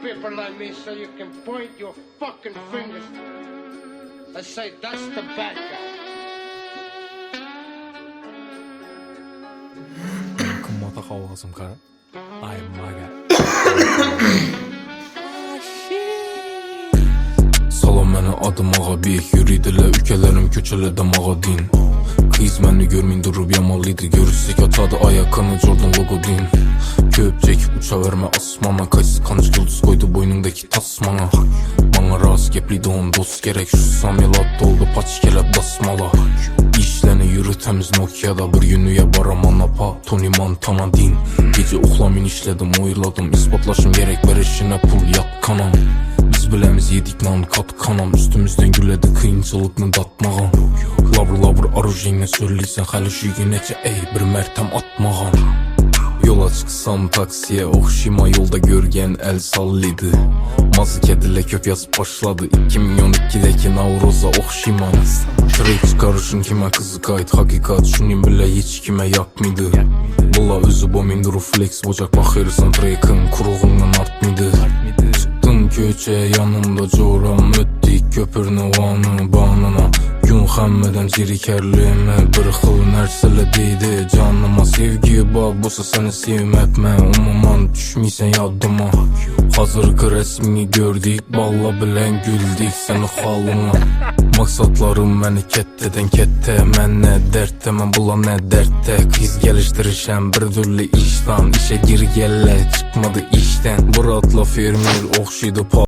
people like me so you can point your fucking fingers and say that's the bad guy. 금마다 가오가슴 갈 I'm my guy. Salam mənə adım ağa beyik yürüydülə ülkələrim köçələdə mağa din. Kız məni görməyin durub yamalıydı görürsək atadı ayaqqanı Jordan logo din. Köpcək uça vermə asmana Qaysız kanıç yıldız qoydu boynundakı tasmana. Bana rast gepliydi on dost gerek şu samyalat doldu paç gəlib dasmala. İşləni yürü təmiz Nokia'da bir günlüyə baramana pa Tony Montana din. Gece uxlamin işlədim oyladım ispatlaşım gerek ver işinə pul yat kanam. Biz biləmiz yedik nan kat kanam üstümüzdən gülədi kıyınçılıqını datmağam. Labır arujinə söyləysən xəlişiyi necə ey bir mərtəm atmağam. Yola çıxsam taksiyə oxşima yolda görgən əl sallıydı. Mazı kedilə köp yazıb başladı 2012'deki Navroz'a oxşiman. Şirek çıxarışın kimə qızı qayıt hakikat şunin bilə heç kimə yakmıydı. Bula özü bomin duru flex bocaq baxırsan trekin kuruğundan artmıydı. Çıktın köçə yanımda coram ötdik köpürünü vanı banına. Gün xəmmədən cirikərlimə bir xil nərsələ deydi canıma. Sevgi bak bosa səni sevməkmə umuman düşməysən yadıma. Hazırkı rəsmini gördük balla bilən güldük səni xalına. Maksatlarım məni kəttədən kəttə mən nə dərddə mən bula nə dərddə. Kız gəlişdirişəm bir türlü işdən işə gir gəllə çıxmadı işdən. Buratla fermer oxşuydu